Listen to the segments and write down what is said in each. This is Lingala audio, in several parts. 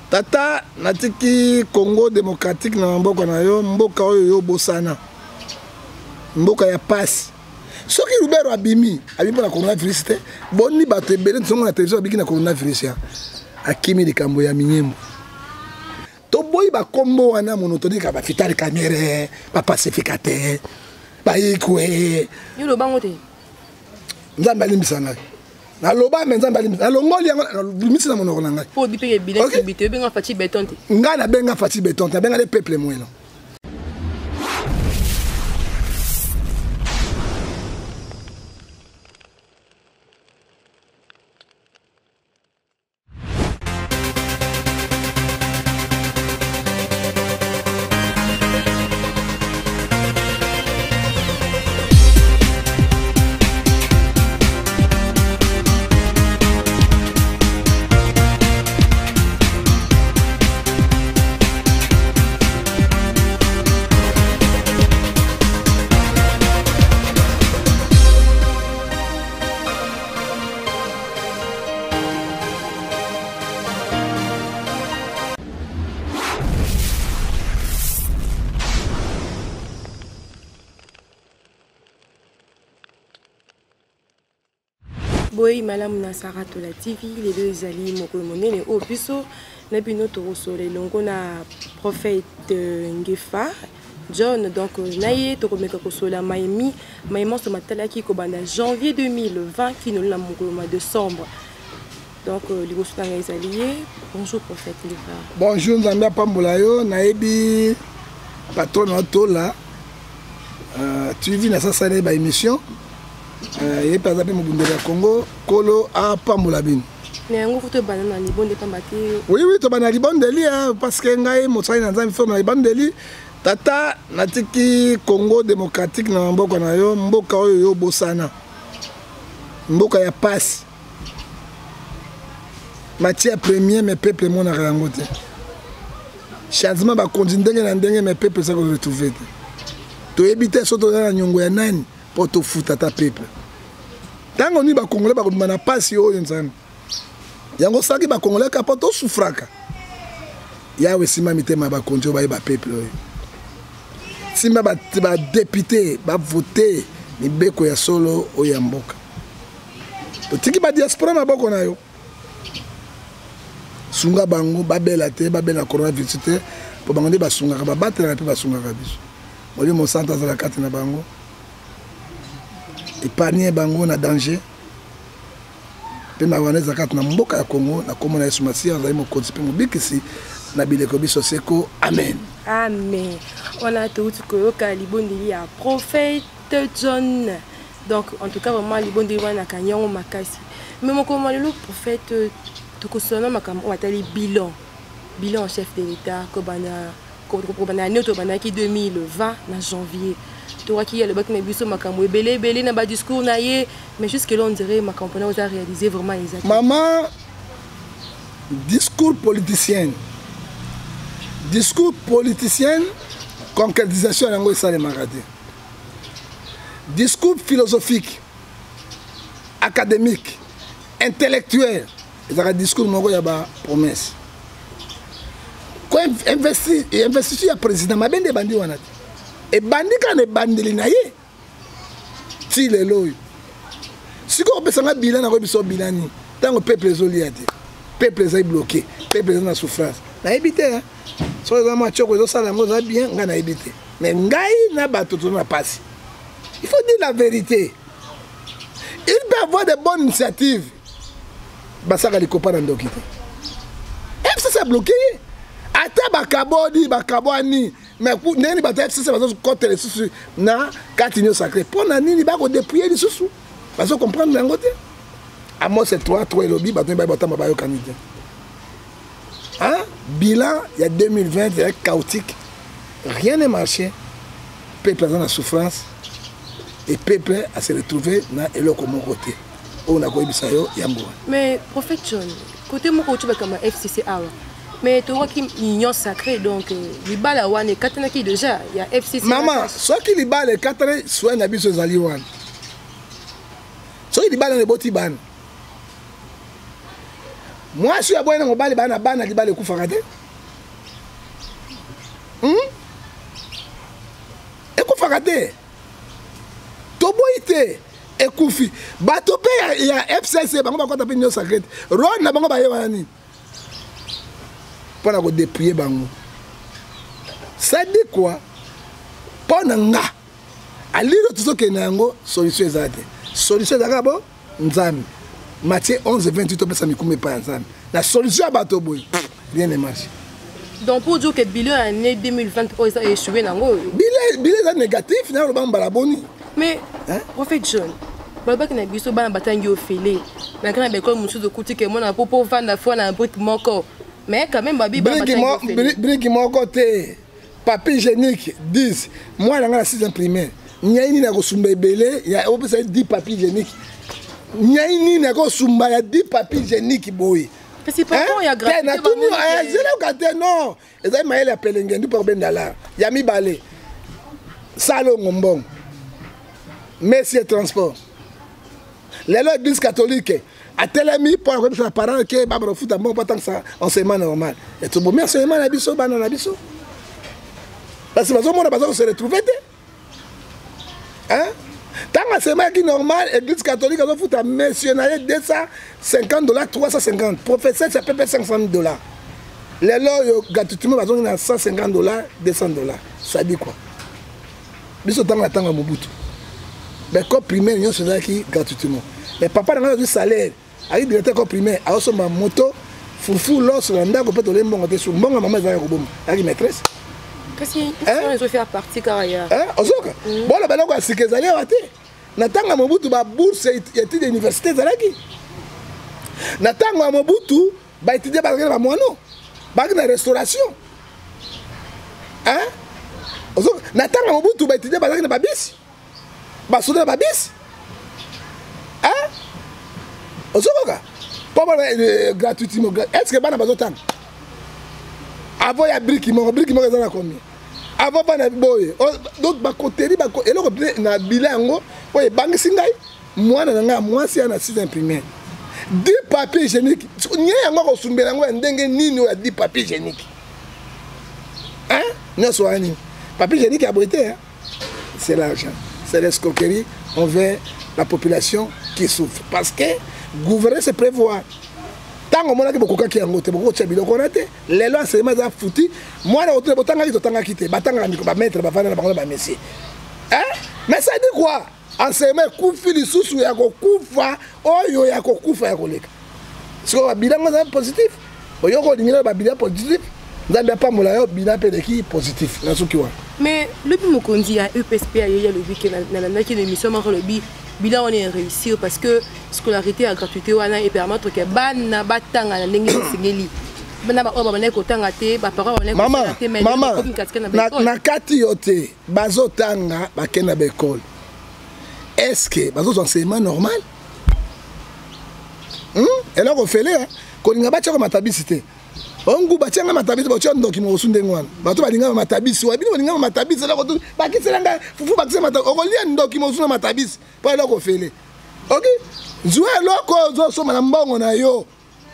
Tata natiki Congo démocratique na mboka na yo mboka oyo yo bosana mboka ya passe soki Lubero abimi na coronavirus te boni bato ebele nsongo na télévision abiki na coronavirus ya akimi likambo ya minyembo to boyi bakombo wana monotonika ba Vital Kamerhe ba pacificateur ba ikwe yo lo bango te nzambe alimbisana na loba menza mbali na longoli yango limisi na monoko na ngai po bipeke bileki bite benga Fati Beton te ngai na benga Fati Beton te benga le peuple mwelo. Boy malamu na Sarato la TV les deux ali moko monene o biso na bino to sole longo na prophète Ngefa John donc naye to komeka ko sola maimi so matala ki ko banda janvier 2020 qui nous la moko mois de décembre donc les gossu na ezalié bonjour prophète Ngefa. Bonjour Nzambe pambola yo nayebi patron otola tu vis na sa sale ba émission et par exemple au Congo kolo a pambola bin mais ngo futo banana ni bonde pambate oui to banali bondeli parce que ngai motsai na nzambe forme na bondeli tata natiki Congo démocratique na mboka na yo mboka oyo yo bosana mboka ya passe matière première mais peuple mon na rango te changement ba konzi ndenge na ndenge mais peuple ça ko retrouver to ebite soto na nyongo ya nani pour te foutre ta peuple. Tant qu'on y va Congolais, on n'a pas si haut, yango saki ba Congolais kapoto souffraka. Ya aussi mamite ma ba konjo ba peuple. Simba ba député ba voter ni beko ya solo o ya mboka. To tiki ba diaspora ma boko na yo. Sunga bango ba bela te ba bela coronavirus te po bango ba sunga ba battre na pe ba sunga ka biso. Oli mo santa za la carte na bango. Épargner bango na danger pe na wana zakat na mboka ya Congo na komona Yesu Masia za mo kontipe mo bikisi na bileko biso seko amen amen. On a tout ko ka libondeli ya prophète John donc en tout cas vraiment libondeli wana kanyango makasi mais mon comment le prophète to ko sona makam o atali bilan en chef de l'état ko bana noto bana ki 2020 na janvier toi qui est le bac nebiso makambo belé na ba discours na ye mais jusque là on dirait ma campagne on a réalisé vraiment exactement maman discours politicien concrétisation yango ça les maradis discours philosophique académique intellectuel ezaka discours moko ya ba promesse ko investir ya président mabende bandi wana et bandika ne bandeli na ye ti lelo siko opesanga bilan na ko biso bilani tango peuple ezolia te peuple ezali bloqué peuple eza na souffrance nayebi te so eza mwa tioko ezosala yango eza bien ngai nayebi te mais ngai na bato toza na pasi il faut dire la vérité il peut avoir de bonnes initiatives basaka likopa na ndoki te FCC a bloqué ata bakaboni mais pour nani bata FCC bazo côté les sous na katinyo sacré pour na nini ba ko dépouiller les sous bazo comprendre yango te à moi c'est 3 lobby bato ba bata mabayo kanite hein bilan il y a 2020 c'est chaotique rien n'est marché peuple dans la souffrance et peuple a se retrouver na eloko mon côté on a ko bisayo yambo mais prophète John côté mon côté comme FCC awa mais tu vois qu'il union sacrée donc libala wane katana qui déjà il y a FCC maman soit qui libala katana soit na biso zali wane soit libala ne boti ban Moi, je suis à boire dans le bal, il y a coup faraté. Et coup faraté. Toboïté. Et Koufi. Batopé, il y a FCC, bango ba taper union sacrée. Ron na bango ba yewani. Pour la dépouiller bango. Ça dit quoi? Pendant nga. À lire tout ce que nango solution ezate. Solution d'arabo nzami. Matthieu 11:28 on peut ça me couper pas ensemble. La solution à Batoboy. Rien ne marche. Donc pour dire que bilan année 2020 a échoué nango. Bilan négatif na ba balaboni. Mais prophète John baba na biso bana batangi ofele na kana be ko musu de kuti ke mona popo vanda fo na brique moko mais quand même babi baba batangi brique moko te papier hygiénique 10 moi na 6 primaire nyaini na ko sumba ebele ya opesa 10 papier hygiénique nyaini na ko sumba ya 10 papier hygiénique boy parce que pourquoi il y a gratuité na tout zelo kate non ezai maele apele ngendu pour $20 ya mi balé salo ngombong Messie transport. L'église catholique a tellement pour les parents que Baba foot à bon pas tant que ça enseignement normal. Et tout bon mais enseignement na biso bana na biso. Parce que on a besoin de se retrouver. Hein? Tant enseignement qui normal église catholique a foot à missionnaire $250 350. Professeur ça peut payer $500. Les lois gratuitement besoin de $150 $200. Ça dit quoi? Biso tant à Mobutu. Mais comme primaire, nous sommes qui gratuitement. Mais papa n'a pas de salaire. Il y a des primaire, il y a une moto, foufou, l'os, l'anda, il peut aller monter sur le bon, maman, il y a une maîtresse. Qu'est-ce qu'ils ont fait à partir carrière? Bon, la balade, c'est qu'ils allaient rater. Natanga Mobutu, ma bourse, il y a des universités, Natanga Mobutu, il y a des moineaux, il y a des restaurations. Natanga Mobutu, il y a des babis. Basouda babis. Hein? Osoboka. Pas gratuitement. Est-ce que bana bazotan? Avant il y a brique mo dans la combien? Avant bana boy. Donc ba koteri ba et le na bilango, oye bangi singai. Moi na nga moi si na 6 imprimés. 10 papiers hygiéniques. Nye yango ko sumbela ngo ndenge nini ya 10 papiers hygiéniques. Hein? Non soani. Papier hygiénique a beauté hein. C'est l'argent. C'est l'escroquerie envers la population qui souffre. Parce que gouverner, c'est prévoir. Tant que je beaucoup de gens qui ont été foutus, les lois sont foutues. Moi, je suis quitté. Mais ça dit quoi? Enseignement, koufi les sous ya koufa, oyo ya koufa ya koleka. Parce que bilan est positif. Oyo ko diminuer ba bilan positif. Nzambe pas molayo bilan pe de qui positif. Na sukiwa. Mais le but mokondi à EPSP a le week-end na qui émission maro le bilan on est réussi parce que scolarité à gratuité wana et permettre que bana batanga na ndenge singeli. Bana ba oba bana ko tanga te ba parents on est maman na kati yote bazo tanga ba kena ba école. Est-ce que bazo enseignement normal? Et là on fait là ko linga ba tshaka matabisité. Ongu batianga matabisi botyo ndokimo osunde ngwana bato balinga matabisi wabini balinga matabisi la ko bakiselanga fufu bakise matabisi okolia ndokimo osuna matabisi po eloko fele OK zuwa eloko zo soma na mbongo na yo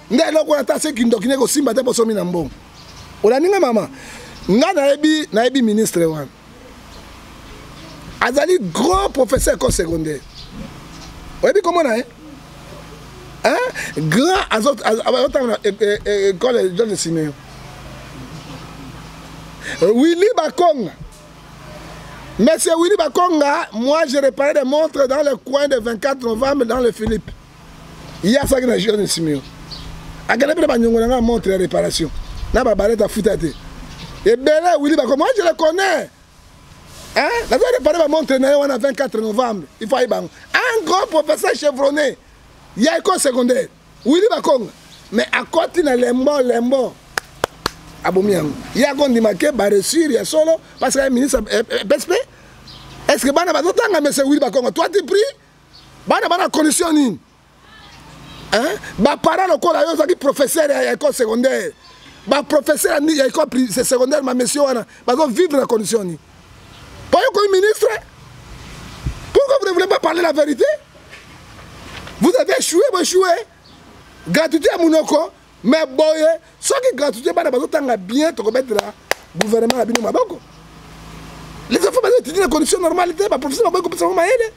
nda eloko na tase ki ndokine ko simba te po somi na mbongo olaninga mama nga na ebi ministre wan azali grand professeur école secondaire oyebi comment na grand école John de Siméon. Willy Bakonga. Monsieur Willy Bakonga, moi j'ai réparé des montres dans le coin de 24 novembre dans le Philippe. Il y a ça qui est John de Siméon. A gagné pas de montre de réparation. N'a pas barré ta foutate. Et bien Willy Bakonga, moi je le connais. Hein? La j'ai réparé ma montre dans le 24 novembre. Il faut y aller. Un grand professeur chevronné. Il y a école secondaire. Willy Bakonga. Mais à côté de lembo. Abomiang. Il y a qu'on dit que bah reçu il y a solo parce que le ministre PSP. Est-ce que bana bazotanga monsieur Willy Bakonga toi tu pris bana condition ni. Hein? Ba parents encore là yo qui professeur à école secondaire. Ba professeur à école secondaire ma monsieur wana bazo vivre la condition ni. Pas comme ministre. Pourquoi vous ne voulez pas parler la vérité? Vous avez échoué, vous échoué. Gratuité à Mounoko. mais boye soki gratuité bana bazotanga bien tokobetela gouvernement na bino maboko. Les enfants bazali étudier na condition normalité ba professeur baboy kopesa mo mayele.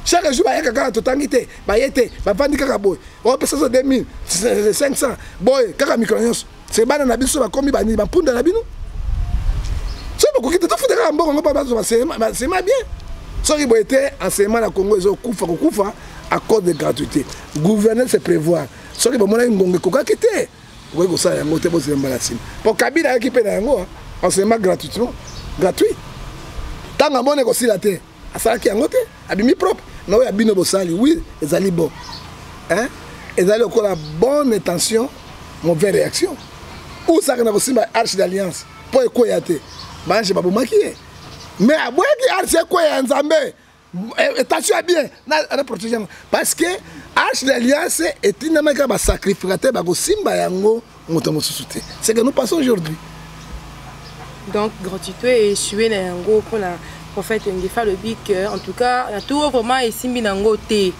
Chaque jour ba yaka kaka totangité ba yete ba vandi kaka boy. O pesa so 2500 boy kaka micronos. C'est bana na biso ba komi ba ni ba punda na bino. C'est beaucoup qui te foutre kaka mbongo ba bazo c'est bien. Soki boy été enseignement na Congo ezo kufa à cause de gratuité. Gouverner c'est prévoir. Soki ba mona ngonge koka kité. Boy ko sa yango te bo se embarrassing. Pour Kabila équipe na yango enseignement gratuitement gratuit. Tant que mon aussi la terre, à ça qui a noté, abimi propre, non, il y a bosali, oui, ils allaient bon, hein, ils allaient encore la bonne intention, mauvaise réaction. Où ça qu'on a aussi ma arche d'alliance, pour quoi y a été, bah j'ai pas pour maquiller, mais à moi qui arche quoi y a un zambé, attention à bien, na protéger, parce que arche d'alliance est une amèque à sacrificateur, bah aussi bah yango, montant sous-souté, c'est que nous passons aujourd'hui. Donc, gratuité et sué nango pour la prophète Ngefa le bic en tout cas, la tour vraiment et simbi nango té.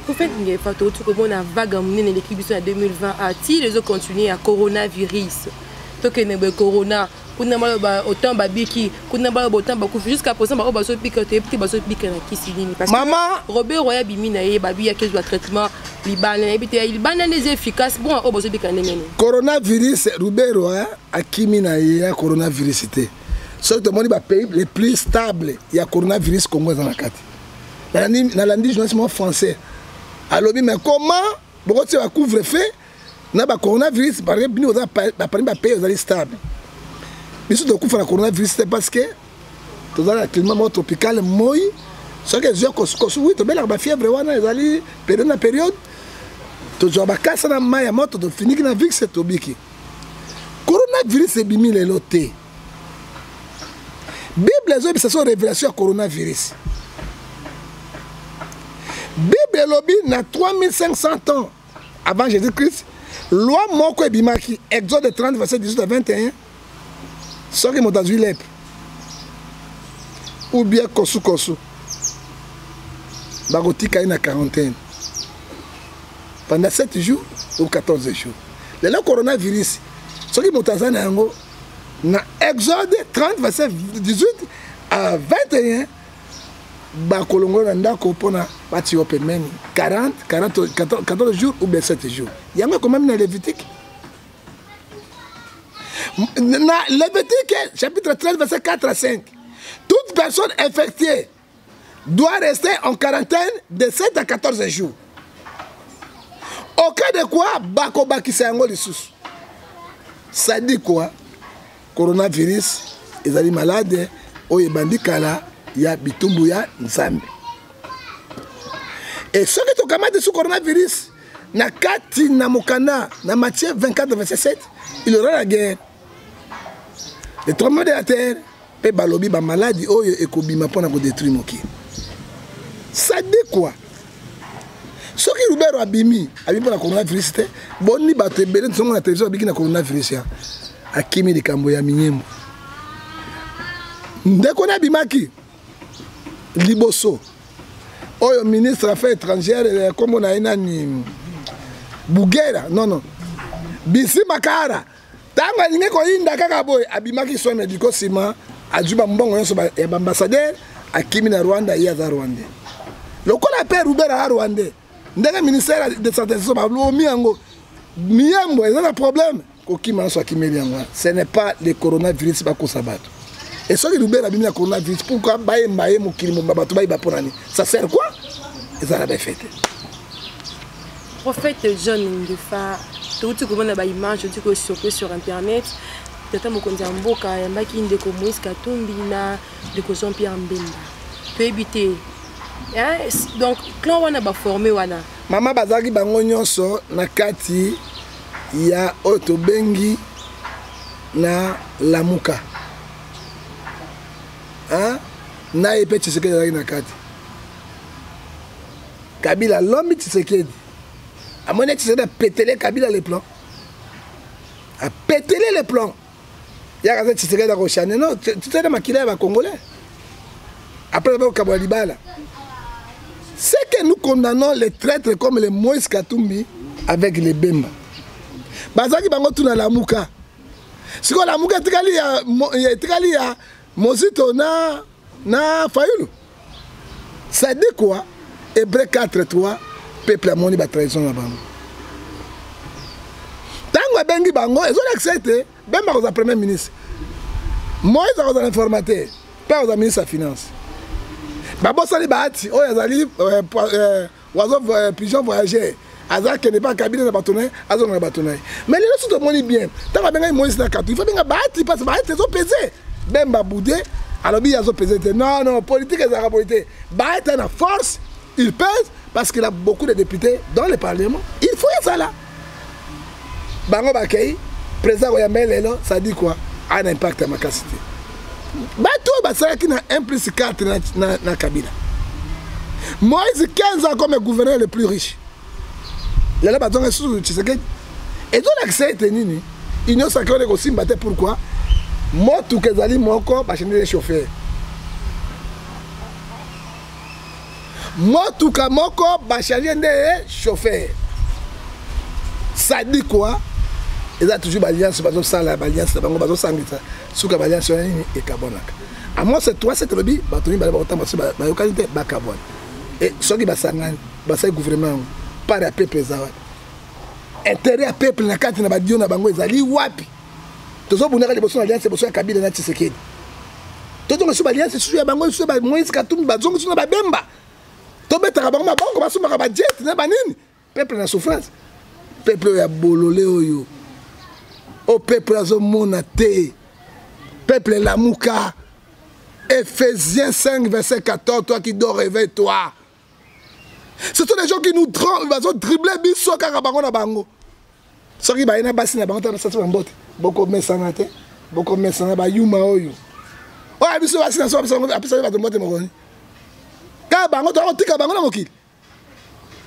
Prophète Ngefa tout comme on a vague amené dans l'équipe en 2020 a-t-il les autres continuer à coronavirus. Donc que ne corona, kuna ba autant babiki, kuna ba autant ba jusqu'à présent ba baso piquer petit baso piquer na kisilini parce que maman Robert Roya bimi na ye babi ya kezo traitement liban ebité il banane efficace bon au baso piquer ndengene. Coronavirus Robert Roya akimi na ye coronavirus té. Sauf que mon pays les plus stables, il y a coronavirus Congo dans la carte. Dans l'indigénisme français. Alors mais comment beaucoup de couvre-feu na ba coronavirus par exemple nous ba pays aux stable. Mais surtout qu'on fait la coronavirus c'est parce que tout dans le climat tropical moi ce que je oui to bela ba fièvre wana ezali période to joba kasa na maya moto to finiki na vix to biki. Coronavirus c'est bimi le loté. Bible les c'est son révélation à coronavirus. Bible lobi na 3500 ans avant Jésus-Christ, loi moko ebimaki Exode 30 verset 18 à 21. Soki motazu lèpre. Ou bien kosu bagotika na quarantaine. Pendant 7 jours ou 14 jours. Le coronavirus, soki motazu na yango na Exode 30 verset 18 à 21 bakolongo na ndako pona bati open men 14 jours ou bien 7 jours. Il y a même quand même dans Lévitique. Dans Lévitique chapitre 13 verset 4 à 5. Toute personne infectée doit rester en quarantaine de 7 à 14 jours. Au cas de quoi bako bakisa yango lisusu. Ça dit quoi? Coronavirus, ils sont malades, ils sont bandikala, il y a bitumbu ya nzambe. Et ce qui est au sous coronavirus, na kati na mokana, na Matthieu 24 verset 7, il y aura la guerre. Le tremblement de la terre, pe balobi ba maladie oyo ekobima pona ko détruire moki. Ça dit quoi? Ce qui Robert abimi pona coronavirus, boni bato ebele nzongo na télévision abiki na coronavirus ya. Akimi likambo ya minyembo. Ndeko na bimaki liboso. Oyo ministre affaires étrangères comme on a nani Bugera non Bisi Makara. Tanga linge ko inda kaka boy abimaki so médico sima ajuba mbongo yonso ba ambassadeur akimi na Rwanda ya za Rwanda. Lokola pe Rubera Rwanda. Ndenge ministère de santé so ba lo miango. Miembo il y a un problème. Ce n'est pas le coronavirus qui va s'abattre. Et ce qui nous a le coronavirus, pourquoi ça sert quoi? Et ça l'a fait. Prophète John Ngefa, tout ce que vous avez image, tout ce que sur internet, tata mokonzi mboka yambaki ndeko Moïse Katumbi na ndeko Jean-Pierre Mbemba. Peut éviter. Donc clan wana ba formé wana. Mama bazaki bango nyonso na kati ya otobengi na lamuka. Hein? Na epe Tshisekedi na kati. Kabila l'homme Tshisekedi. À mon Tshisekedi a pételé Kabila les plans. A pételé les plans. Il y a un Tshisekedi à Rochane. Non, Tshisekedi makila va congolais. Après le Kabila Libala. C'est que nous condamnons les traîtres comme les Moïse Katumbi avec les Bemba. bazaki bango tuna lamuka siko lamuka etikali ya Mozito na Fayulu. Ça dit quoi? Hébreu 4:3, peuple a moni ba trahison na bango. Tango bengi bango, ils ont accepté, ben ba ko premier ministre. Moïse a ko informateur, pas au ministre de finance. Ba bosali baati, o yazali oiseau pigeon voyageur. Azak n'est pas cabinet de bâtonnet, Azak na bâtonnet. Mais les autres te monient bien. Tango bengi Moïse na katou, il faut benga baati parce que baati ils ont pesé. Ben ba boudé. Alors, il y a pesé. Non, politique est la politique. Baït a force, il pèse parce qu'il a beaucoup de députés dans le Parlement. Il faut ça là. Bango Bakei, président Oyamel, ça dit quoi? Un impact à ma capacité. Bato, c'est qui a 1 + 4 dans Kabila. Moïse, 15 ans comme gouverneur le plus riche. Il y a là, baton est sous Tshisekedi. Et donc, l'accès est nini. Il n'y a pas de aussi battre pourquoi? Moi, tout que Zali, mon corps, je suis chauffeur. Moi, tout que mon corps, je suis chauffeur. Ça dit quoi? Ils ont toujours l'alliance, ils ont sans la alliance, ils ont sans l'alliance. Sous la alliance, et carbone. À moi, c'est 3, c'est le bi, batoni, autant de localité, carbone. Et ceux qui basangan, basay gouvernement, par à peuple, intérêt à peuple, na carte, na badio, na bango, Zali, wapi. Tous les gens qui ont alliance, c'est pour Kabila et Tshisekedi. Tous les gens qui ont alliance, c'est pour Bango, c'est pour Moïse Katumbi, c'est pour Bemba. Tous les gens qui ont alliance, c'est pour Jet, c'est pour peuple en souffrance. Peuple a bololé oyo. O peuple a monaté. Peuple la mouka. Ephésiens 5, verset 14, toi qui dors, réveille-toi. Ce sont des gens qui nous dribbler biso karabango na bango. Ceux qui baïna bassi na bango, ça se fait en botte. Beaucoup de médecins, beaucoup de médecins, yuma oyo. Oh, biso bassi na so, après ça va te monter mon. Car bango to tika bango na mokili.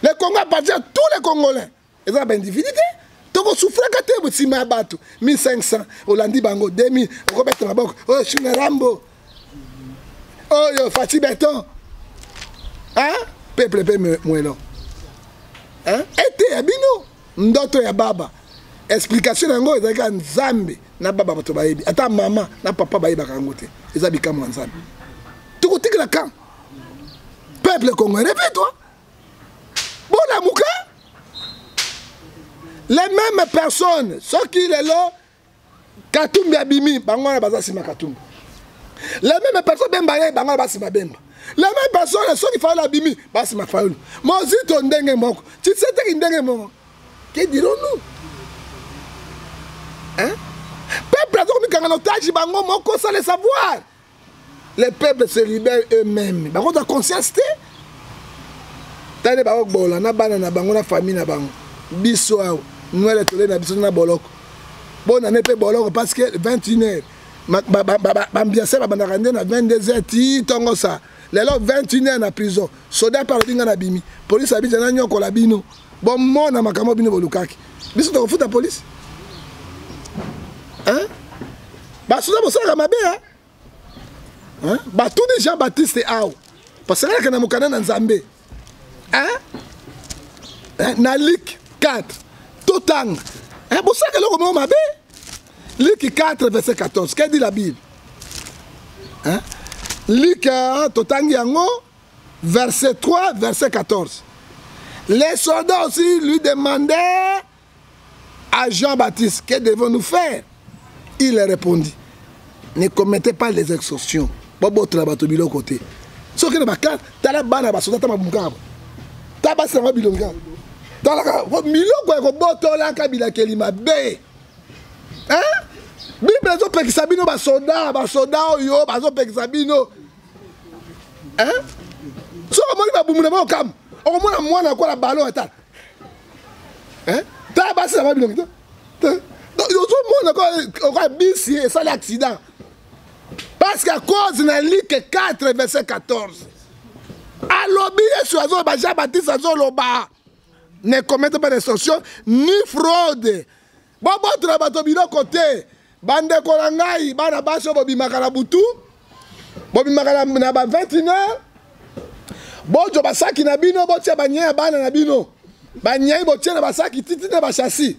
Les Congolais appartiennent à tous les Congolais. Ils ont une divinité. Donc on souffre quand tu es si mal battu. 1500, Hollandi bango, 2000, Robert Mabok, oh Chune Rambo. Oh yo Fatih Béton. Hein? Peuple moelo. Hein? Ete abino. Ndoto ya baba. Explication yango ezaka nzambe na baba bato bayebi. Ata mama na papa bayeba kangote. Ezabika mo nzambe. Tukotika la kan. Peuple congolais, répète-toi. Bon la mouka. Les mêmes personnes, ceux qui les là, Katumbi abimi, bangona bazasima Katumbi. Les mêmes personnes bemba bangona basima bemba. Les mêmes personnes, ceux qui font la bimi, basima faulu. Mozito ndenge moko. Tu sais que ndenge moko. Que dirons-nous? Hein? Peuple a donc mis en otage bango moko sans le savoir. Les peuples se libèrent eux-mêmes. Bango de conscience. Tane bango bola na bana na bango na famille na bango. Biso nous les tolé na biso na boloko. Bon année pe boloko parce que 21h. Bambiase ba banda rande na 22h ti tongo ça. Les là 21h na prison. Soda par dinga na bimi. Police abija na nyoko la bino. Bon mon na makamo bino bolukaki. Biso to futa police. Hein? Ba soda bo sala mabe hein? Hein? Ba tout des Jean-Baptiste Aou. Parce que là que na mukana na Nzambe. Hein? Na Luc 4. Totang. Hein? Pour ça que là on mabe. Luc 4 verset 14. Qu'est-ce que dit la Bible? Hein? Luc Totang yango verset 3 verset 14. Les soldats aussi lui demandaient à Jean-Baptiste, que devons-nous faire? Il répondit, ne commettez pas les extorsions. Bobo trabato bilo côté. Ce qui n'est pas clair, tu as la banane, tu as la banane, tu as la banane, tu as la banane, hein? Bible zo peki sabino ba soda yo ba zo peki sabino. Hein? So mo ba bumuna ba okam. O mo na mwana kwa la ballon eta. Hein? Ta ba sa ba bino kita. Yo zo mo na kwa bisi et ça l'accident. Parce qu'à cause na Luc 4 verset 14. Alobi Yesu azo ba Jean-Baptiste azo loba. Ne commettez pas d'extorsion ni fraude. Bobo trabato bino côté. Bande kolangai bana baso bobimaka na butu. Bobimaka na ba 21h. Bojo basaki na bino botia banya bana na bino. Banya botia na basaki titi na bachassis.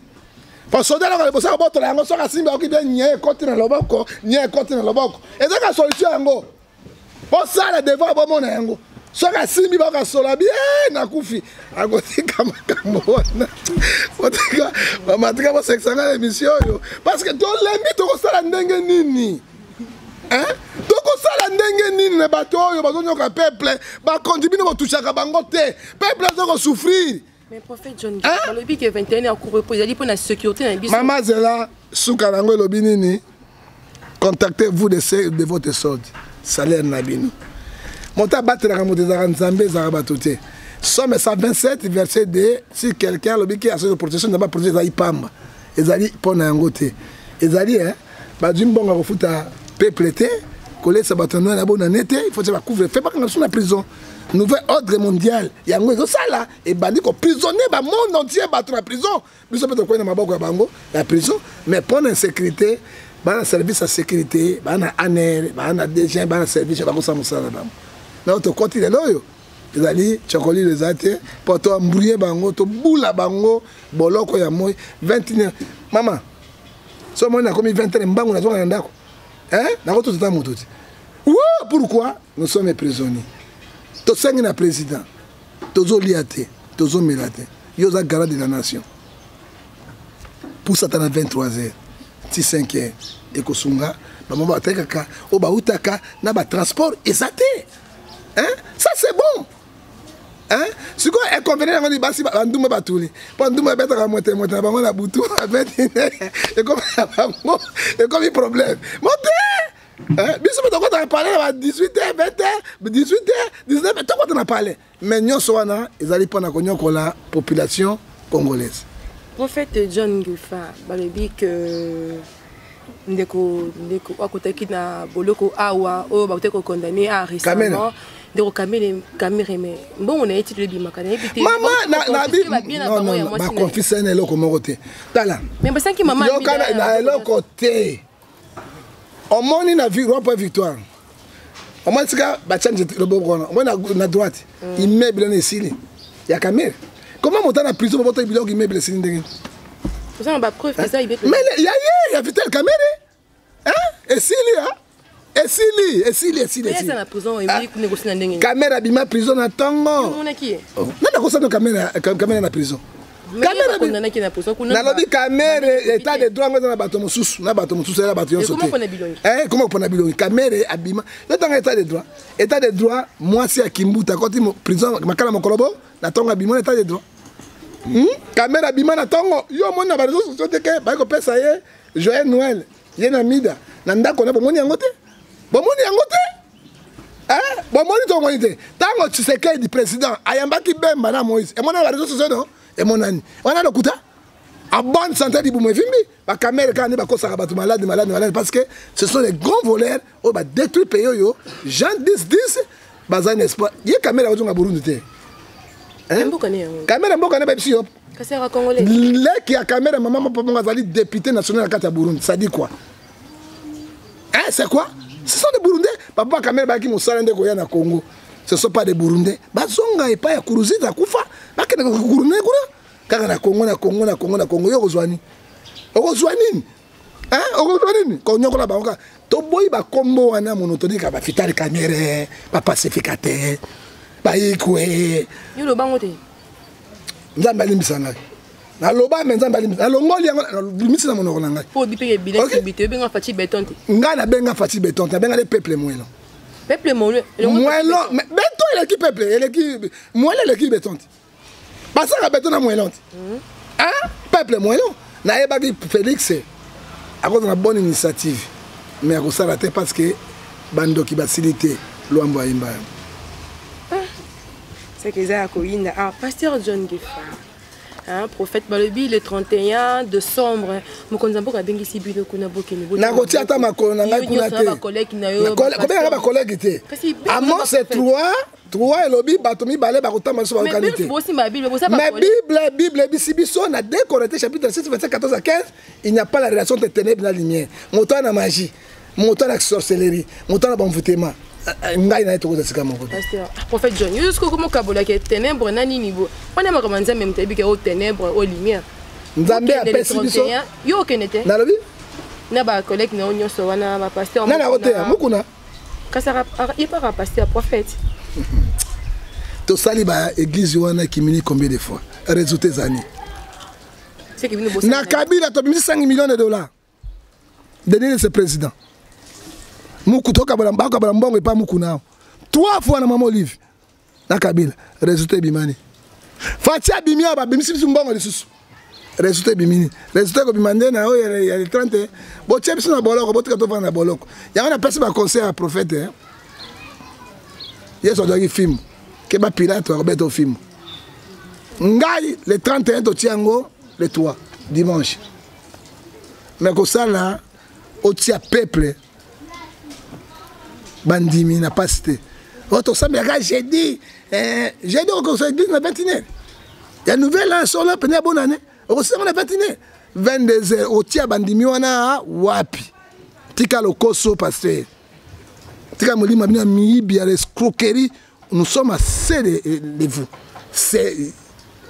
Parce que là, on a besoin de la solution. Simba qui vient nier côté dans le boko, nier côté dans le boko. Et c'est la solution yango. Pour ça, la devant bon mon yango. So ka Simbi ba ka sola bien na kufi. Agotika makamona. Otika matika ba sexanga émission yo. Parce que to lembi to ko sala ndenge nini. Hein? To ko sala ndenge nini na bato yo bazonyo ka peuple ba contribue no touchaka bango te. Peuple zo ko souffrir. Mais prophète John, le but que 21 ans couvre pour pour la sécurité dans biso. Maman Zela, soukarango lobi nini? Contactez-vous de votre solde. Salaire nabino. Monta battre la montée de Nzambe Zarabatote. Somme 127 verset 2. Si quelqu'un lobi qui a de protection n'a pas protéger za ipamba. Ezali pona yangote. Ezali ba dimbonga ko futa peuple te, coller sa batono na bona nete, il faut que ça couvre fait pas quand on la prison. Nouvel ordre mondial, yango ezo sala et bandi ko prisonnier ba monde entier battre la prison. Biso peut ko na maboko ya bango la prison, mais pour la sécurité, ba na service à sécurité, ba na ANR, ba na DG, ba na service ba ko sa musala ba. Na to côté de loyo. Ezali chokoli les ate pour to mbrouiller bango, to bula bango, boloko ya moy 21. Maman. So moi na komi 21 mbango na zonga ndako. Hein? Na ko to ta moto. Pourquoi nous sommes prisonniers? To sengi na président. Tozo liate, tozo melate. Yoza garant de la nation. Pour ça dans 23h, 5h et kosunga, ba mama tekaka, o ba utaka na ba transport ezate. Hein? Ça c'est bon. Hein? Si quoi inconvénient on dit basi banduma batuli. Banduma beta ka moté moté bango na butu avec et comme un problème. Monté. Hein? Biso to ko ta parler à 18h, 20h, 18h, 19h, to ko ta parler. Mais nyonso wana ezali pona ko nyokola population congolaise. Prophète John Gufa, balobi que ndeko akotaki na boloko awa o ba ko condamné à récemment. De caméra mais bon on a été le bimaka na épité maman na non ma confesse na eloko moko te tala mais parce que maman yo kana na eloko te on moni na victoire on moni sika ba change le bon na droite immeuble na esili ya caméra comment monter na prison pour monter biloko immeuble esili ndenge ça ba preuve que ça il mais il y a vitel caméra hein esili hein Esili. Caméra bima prison na tongo. Nana ko sana caméra na prison. Caméra condamné na prison. Na lobi caméra état de droit ngona bato mosusu na bato yo sauté. Comment pona bilongi? Caméra abima. Le temps état de droit. État de droit moi si akimbuta koti prison makala mokolobo na tongo abima état de droit. Caméra bima na tongo. Yo mona ba réseaux sociaux te ke ba ko pesa ye Joyeux Noël. Yena mida. Na ndako na bomoni yangote. Bomoni yangote? Hein? Bomoni to monite. Tango Tshisekedi du président, ayambaki bemba na Moïse. Et mona la réseau social non? Et monani. On a le kuta. En bonne santé di boumevimbi, ba caméra quand ba ko saka batu malade parce que ce sont les grands voleurs au ba détruire pays yo. Jean 10 bazan espoir. Yé caméra ozonga Burundi te. Hein? Caméra mboka na ba bisi yo. Kasera congolais. Le qui a caméra maman papa ngazali député national à Burundi, ça dit quoi? Hein, c'est quoi? Ce sont des Burundais. Papa caméra qui moussala ndeko ya na Congo. Ce sont pas des Burundais. Bazonga et pas ya kuruzi za kufa. Bakena kurune kura. Kaka na Congo yo kozwani. Okozwani. Hein? Okozwani. Ko nyoko la bango. To boy ba kombo wana monotoni ka ba fitali caméra, ba pacificateur. Ba ikwe. Yo lo bango te. Nzambe alimbisanga. Na loba menzamba alimbisanga. Na longoli yango limisi na monoko na ngai. Po bipeke bilan bité benga fati béton te. Nga na benga fati béton, ta benga le peuple moelo. Peuple moelo. Moelo, mais béton il est qui peuple, il est qui moelo il est qui béton. Parce que béton na moelo. Hein? Peuple moelo. Na ebaki Félix à cause de la bonne initiative. Mais à cause de la parce que bando qui facilité Luambo Imba. C'est que ça a coïnda. Ah, pasteur John Gufa. Hein, prophète Balobi le 31 décembre. Mokonzambo ka bengi sibilo kuna bokeni. Na koti ata makolo na ngai kuna te. Na collègue na yo. Combien ba collègue te? Amos c'est 3 et lobi batomi balé ba kotama so ba qualité. Mais Bible bisibiso na décoré chapitre 6 verset 14 à 15, il n'y a pas la relation de ténèbres et la lumière. Montant na magie, montant na sorcellerie, montant na bonfoutement. Ngai na etoko zasika moko. Pasteur, prophète John, jusqu'au comment kabola que ténèbres na ni niveau. On a commencé même tabi que au ténèbres au lumière. Nzambe apesi biso yo okenete nalobi na ba collègue na nyonso wana ba pasteur nana koteya mukuna kasara il pas pasteur prophète tosali ba église wana kimini combien de fois résultat zani na Kabila tobimisi 5 millions de dollars donner ce président muku tokabala mbongo epa mukuna 3 fois na mama Olive na Kabila résultat bimani Fatia bimia ba bimisi mbongo lisusu résultat bimini résultat ko bimande na o ya 30 bo chepsi na boloko bo tika to vana boloko ya on a passé ba conseil à prophète hein yeso doki film ke ba pirate wa beto film ngai le 31 to tiango le 3 dimanche mais ko sala o tia peuple bandimi na pasté auto samia ga j'ai dit au conseil d'église na 21h il y a nouvelle là sur là pena bonne année au conseil na 21h 22h o tia bandimi wana wapi tika lokoso pasteur tika molima bina miibi à l'escroquerie nous sommes assez de vous c'est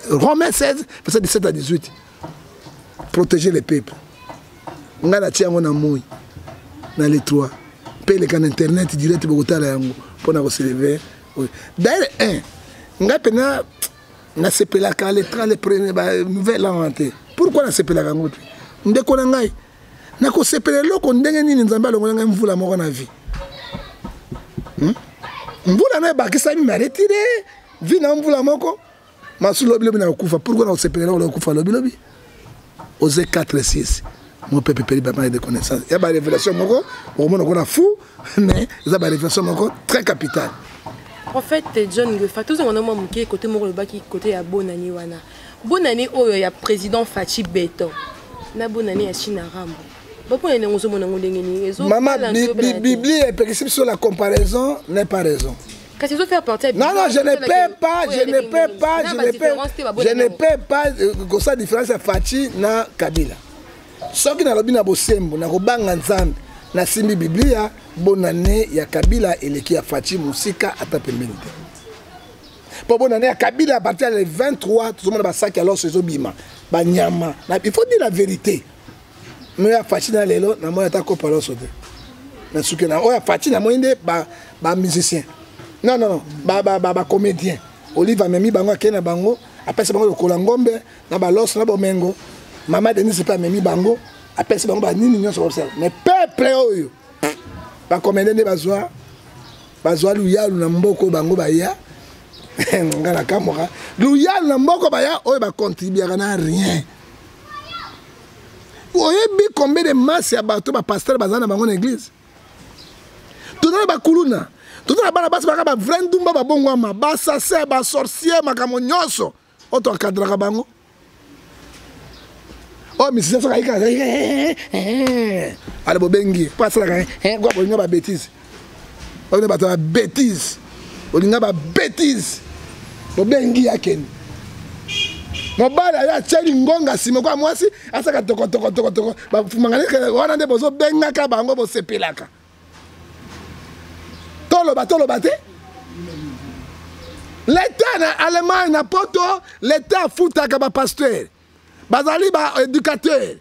Romains 16 verset 17 à 18 protéger les peuples nga la tia ngona moi na les 3 pele kan internet direct bokotala yango pona ko s'élever d'ailleurs nga pena na sepelaka les 30 les premiers nouvelle inventé pourquoi na sepelaka ngoto ndeko na ngai na ko sepela loko ndenge nini nzambe alongola ngai mvula moko na vie mvula na bakisa mi retiré vie na mvula moko masu lobi lobi na kufa pourquoi na sepela loko kufa lobi lobi Osée 4:6 mon peuple périt par manque de connaissance il y a une révélation moko au monde on a fou mais il y a une révélation moko très capitale. Prophète John Ngefa tous on a moké côté moko le baki côté ya bonani wana bonani oyo ya président Fachi Beto na bonani ya China Rambo bako ene ngozo mona ngondenge ni ezo maman Bible est précise sur la comparaison n'est pas raison. Quand ils ont fait partie non je ne peux pas comme ça différence ya Fachi na Kabila soki na lobi na bosembo na kobanga nzambe na simbi Biblia bonane ya Kabila eleki ya Fachi musika ata pembeni te po bonane ya Kabila à partir du 23 tout le monde ba saki alors ces obima ba nyama il faut dire la vérité mais ya Fachi na lelo na moya ta ko palo sote na suke na oya Fachi na moinde ba musicien non ba comédien Olive memi bango akena bango apesa bango lokola ngombe na ba los na bomengo Maman Denise pas memi bango apesa bango ba nini nyonso observe mais peuple oyo ba comédien ne bazwa luyalu na mboko bango ba ya ngana kamora luyalu na mboko ba ya oyo ba contribuer na rien oyebi combien de masse ya bato ba pasteur bazana bango na église tout dans ba kuluna tout na bana basi ba vrai ndumba ba bongwama ba sase ba sorcier makamo nyonso oto akadraka bango oh mais c'est ça qui allez bobengi pas ça quoi bolinga ba bêtise on est ba bêtise bolinga ba bêtise bobengi yakeni mobala ya cheli ngonga simo kwa mwasi asaka toko ba fumangane wana nde bozo benga ka bango bo sepelaka tolo bate l'état na Allemagne na poto l'état futaka ba pasteur bazali ba éducateur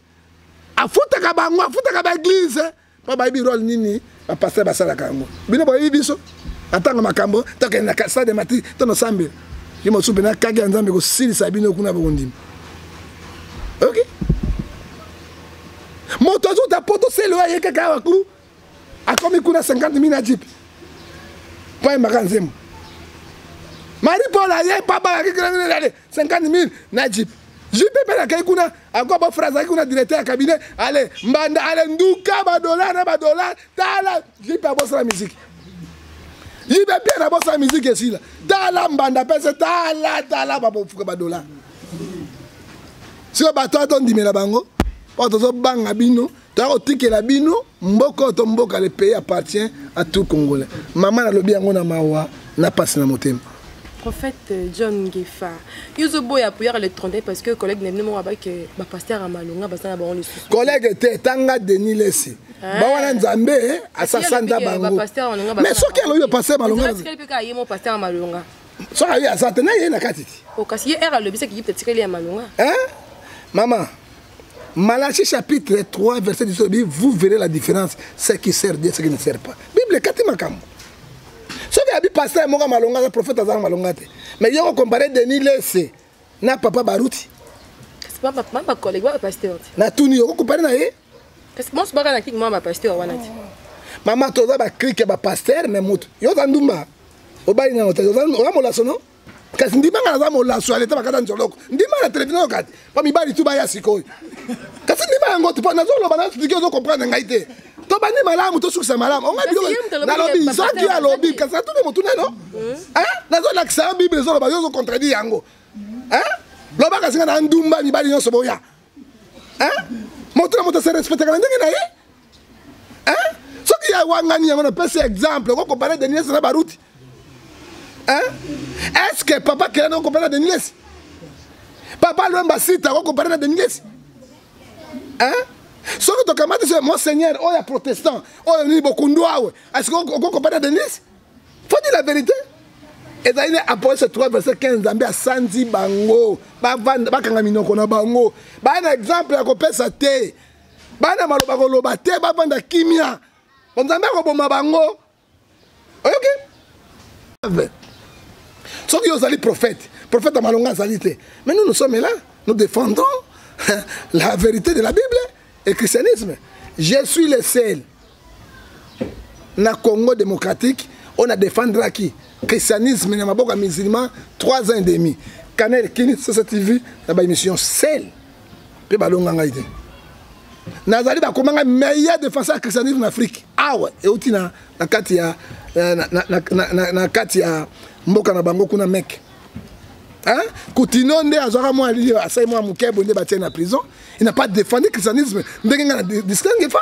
afutaka bango afutaka ba église pa ba birol nini ba pasteur basala kango bino boyi biso atanga makambo toke na stade de mati tono sambe yimo sube na kage nzambe ko silisa bino kuna bondima OK moto azuta poto selo ya kaka wakuru akomi kuna 50,000 na jeep point makanzemo Marie Paul aye papa ya 50,000 na jeep jipe pela kai kuna akoba phrase kuna directeur ya cabinet allez mbanda allez nduka ba dollar tala jipe abosa la musique jipe bien abosa la musique ici là tala mbanda pesa tala ba bofuka ba dollar si ba to ndimela bango pa to banga bino ta otikela bino mboko to mboka le pays appartient à tout Congolais maman na lobi yango na mawa na passe na motema. Prophète John Ngefa yuzo boya pour le 30 parce que collègue n'est pas que ba pasteur Amalonga basana ba on le collègue était tanga Denis Lesi ba wana nzambe asasanda bango mais soki aloyo pasteur Malonga est-ce qu'il peut kaye mon pasteur Amalonga soki ayo asatena ye na katiti o kasi era le bisa ki peut-être qu'il y a Malonga Maman, Malachie chapitre 3, verset 18, vous verrez la différence, ce qui sert Dieu, ce qui ne sert pas. Bible, kati makam. Ce qui a dit pasteur, moi, malonga, prophète, azar malonga. Mais il y a comparé Denis Lesse, na papa Barouti. C'est pas ma collègue, ma pasteur. Na tout n'y a comparé na ye. Parce que moi, c'est pas un clic, moi, ma pasteur, wanati. Maman, tu as cliqué ma pasteur, mais mout. Yo zandumba. Oba ina ota, yo zandumba, mo la sono. Kasi ndima ngana mo la so aleta bakata nzoloko. Ndima na télévision kati. Pa mi bali tu ba ya sikoy. Kasi ndima ngo tu pa na zolo bana tu zo comprendre ngai te. To bani malamu to sukisa malamu. On a dit na lobi zaki ya lobi kasi tu ne motuna no. Hein? Na zo la kisa Bible zo ba zo contredire yango. Hein? Loba kasi ngana ndumba mi bali nyonso boya. Hein? Motuna moto se respecte kana ndenge na ye. Hein? Ce qui a wangani yango na pese exemple ko comparer de Niès na Barouti. Hein? Est-ce que papa qui a comparé de Niès? Papa l'homme sita ko comparer de Niès? Hein? Ce que tu commandes c'est mon Seigneur, oh ya protestant, oh ni beaucoup ndoawe. Est-ce qu'on compare de Niès? Faut dire la vérité. Et d'ailleurs après ce 3 verset 15 Zambia Sanzi bango, ba kanga minoko na bango. Ba un exemple ya ko pesa te. Ba na maloba ko loba te ba vanda kimia. On Zambia ko boma bango. OK? Sauf que vous allez prophète à Malonga Zalité. Mais nous sommes là, nous défendons la vérité de la Bible et le christianisme. Je suis le seul. Dans le Congo démocratique, on a défendu qui? Christianisme, il y a musulman, 3 ans et demi. Canel, Kini, CCTV, il y a une mission seule. Puis Malonga Zalité. Nazali ba comment meilleur défenseur christianisme en Afrique. Ah ouais, et aussi na katia na katia mboka na bango kuna mec. Hein? Koutino nde azora moi ali asai moi mukebo nde batie na prison. Il n'a pas défendu le christianisme. Ndenge na distingue fa.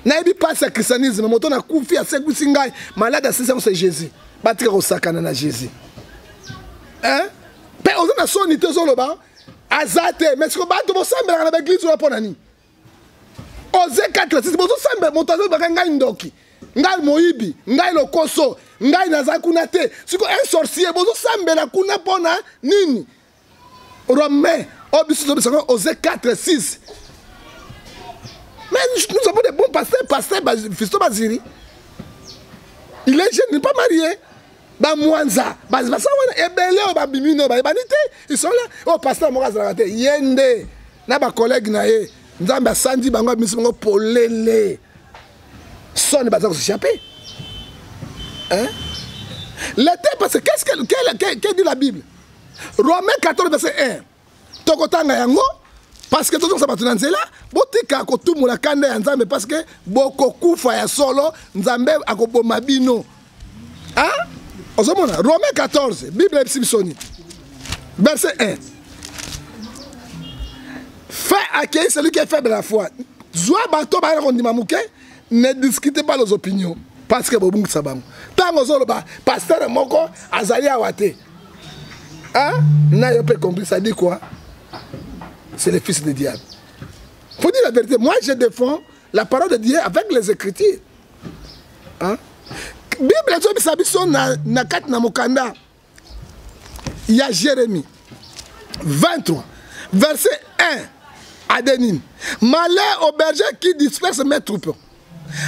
Na ebi passe le christianisme, moto na kufi a seku singai, malade à c'est Jésus. Battre au sakana na Jésus. Hein? Pe ozana sonité zoloba. Azate, mais ce que bato bo sambela na l'église ou la nani. Oze 4-6, bozo sambe motazo baka ngai ndoki. Ngai moibi, ngai lokoso, ngai naza kuna te. Siko un sorcier bozo sambe la kuna pona nini. Romain, obiso bisango Oze 4-6. Mais nous avons des bons pasteurs, Fisto Baziri. Il est jeune, il n'est pas marié. Ba Mwanza, ba sawana ebele ba bimino ba banité, ils sont là. Oh pasteur Morazarate, yende. Na ba collègue na ye. Nzamba sandi bango misingo polele. Sonne baza s'échapper. Hein? L'été parce que qu'est-ce que dit la Bible? Romains 14 verset 1. Tokotanga yango parce que tout ça batuna nzela, botika ko tumula kanda ya Nzambe parce que boko kufa ya solo, Nzambe akoboma bino. Hein? Romains 14, Bible Epsimsoni, verset 1. Fais accueillir celui qui est faible de la foi. Zoua bato ba rondimamouke, ne discutez pas les opinions. Parce que bobung sabango. Tango zolo ba pasteur moko azali awate. Hein? Na yo peut compris ça dit quoi? C'est le fils de diable. Faut dire la vérité. Moi je défends la parole de Dieu avec les Écritures. Hein? Bible zo bisabiso na kat na mokanda. Il y a Jérémie 23 verset 1 à Denim. Malheur au berger qui disperse mes troupes.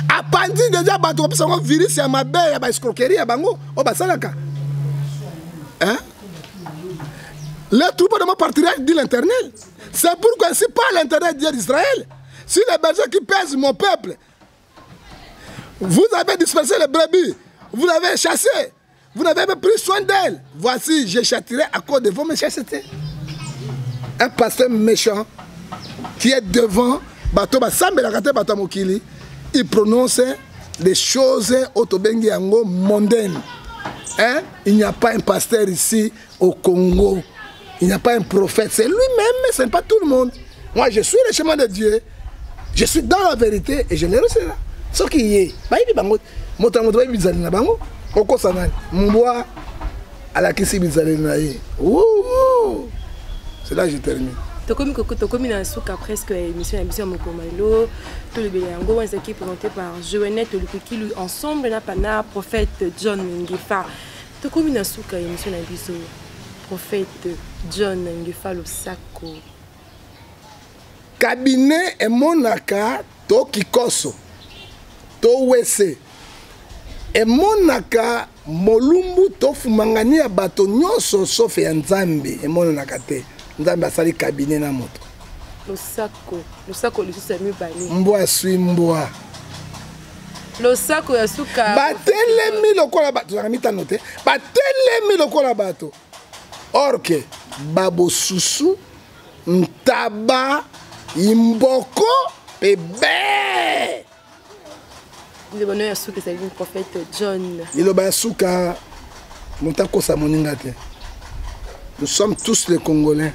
Apandi déjà bato bisango virus ya mabe ya ba escroquerie ya bango o basalaka. Hein? Les troupes de mon partenariat dit l'Éternel. C'est pourquoi si pas l'Éternel Dieu d'Israël, si les bergers qui pèsent mon peuple, vous avez dispersé les brebis, vous l'avez chassé, vous n'avez pas pris soin d'elle. Voici, je châtirai à cause de vos méchancetés. Un pasteur méchant qui est devant Batoba Sambelakate Batamokili, il prononce des choses autobengi yango mondaines. Hein? Il n'y a pas un pasteur ici au Congo. Il n'y a pas un prophète. C'est lui-même, mais ce n'est pas tout le monde. Moi, je suis le chemin de Dieu. Je suis dans la vérité et je le reçois là. Ce qui est, c'est là que je termine. Tokomi na suka presque émission Mokomalo, tout le Bélango, qui est présenté par Joënette Lukiki, ensemble na pana prophète John Ngefa. Tokomi na suka émission na biso prophète John Ngefa Losako. cabinet emonaka to kikoso to wese emonaka molumbu to fumangani ya bato nyonso sauf ya nzambe emonaka te nzambe asali cabinet na moto losako lisusu ya mibale mbwa aswi mbwa losako ya suka batelemi lokola bato zaka mitano te batelemi lokola bato orke babosusu ntaba imboko pebe liloba ya suka ezali prophète John liloba ya suka moto akosa moninga te. Nous sommes tous les Congolais.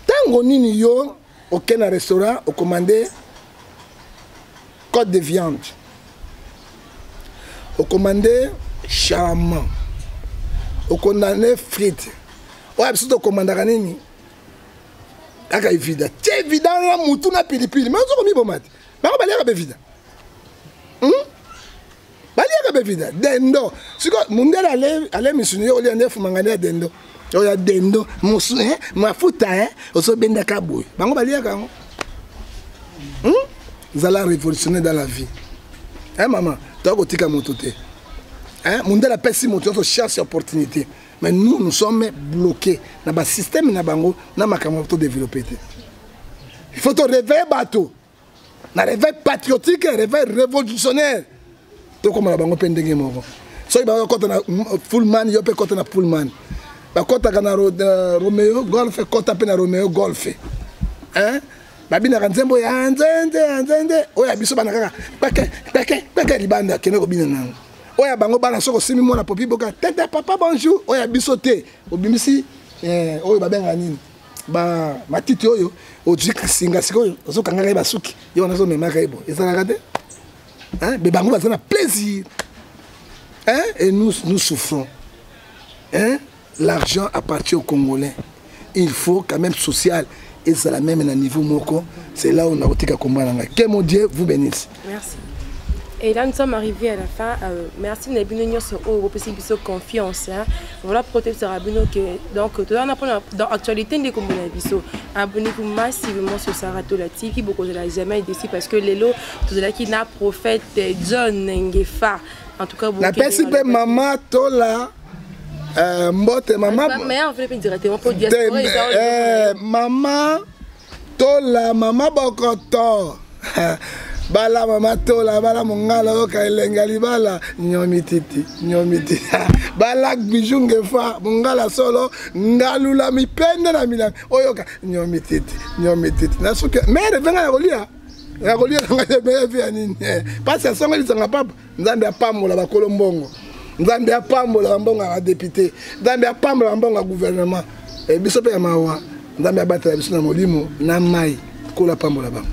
Tango nini yo aucun restaurant au commandé côte de viande, au commandé charmant, au commandé frites. Ouais, parce que au commandé nini aka evida tie evida na mutu na pilipili mais on mi bomate ba ba leka bevida ba leka bevida dendo siko mundela ale misuni yo le fumangana dendo oya dendo musu mafuta oso benda kaboy bango ba leka ngo zala révolutionner dans la vie maman tu as kotika moto te mundela pesi moto to cherche opportunité. Mais nous sommes bloqués dans le système na bango na makambo to développer. Il faut te réveiller bateau. Na réveil patriotique, réveil révolutionnaire. To comme la bango pendenge moko. So ba ko na fullman yo pe ko na fullman. Ba ko ta na Romeo Golf ko ta pe na Romeo Golf. Ba bina kanzembo ya nzende oya biso bana kaka peke libanda kene ko bina nango. Oya bango bana soko simi mona popi boka tete papa bonjour oya bisote obimisi oyo babenga nini ba matiti oyo ojik singa sikoyo ozokanga ba suki yo nazo memaka ebo ezalaka te be bango bazana plaisir et nous souffrons l'argent appartient aux Congolais. Il faut quand même social et c'est la même à niveau moko, c'est là où on a otika kombalanga. Que mon Dieu vous bénisse. Merci. Et là, nous sommes arrivés à la fin. Merci de nous donner confiance. Voilà, protéger Rabino. Donc, dans l'actualité de Congolais, abonnez-vous massivement sur Saratola TV. Beaucoup de la jamais ici parce que les lots, tout cela qui n'a prophète John Ngefa. En tout cas, vous. La personne maman Tola. Mbote maman. Mais on fait directement pour dire. Maman Tola, maman Bokoto. Bala mama tola bala mongala oka elengali bala nyomititi bala bijunge fa mongala solo ngalula mipende na mina oyoka nyomititi nasuke mere venga ya kolia ngate bevi ya nini pasi asonga lisanga papa nzambe apambola bakolo mbongo nzambe apambola mbongo ya député nzambe apambola mbongo ya gouvernement biso pe ya mawa nzambe abatela biso na molimo na mai kola pambola bango.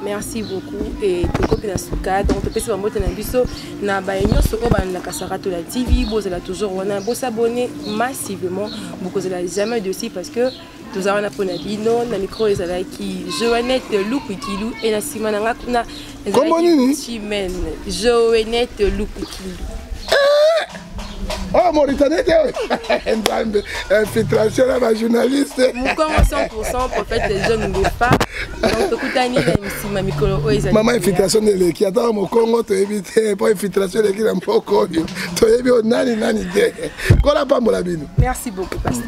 Merci beaucoup et Toko Pinasuka. Donc, tu peux s'abonner à Bisso, na baigno soko ban la Saratola TV. Vous allez toujours vous abonner massivement. Vous allez jamais dessus parce que nous avons un ponabino, na micro et là qui Joannette Lukukilu et na Simananga kuna. Comment ni? Chimène Joannette Lukukilu. Oh, Mauritanie, infiltration là, ma journaliste. Nous commençons 100% prophète des jeunes de pas. Donc, maman, infiltration de l'équipe. Attends, mon Congo, tu évites pas infiltration de l'équipe. Tu évites nani. Merci beaucoup, pasteur.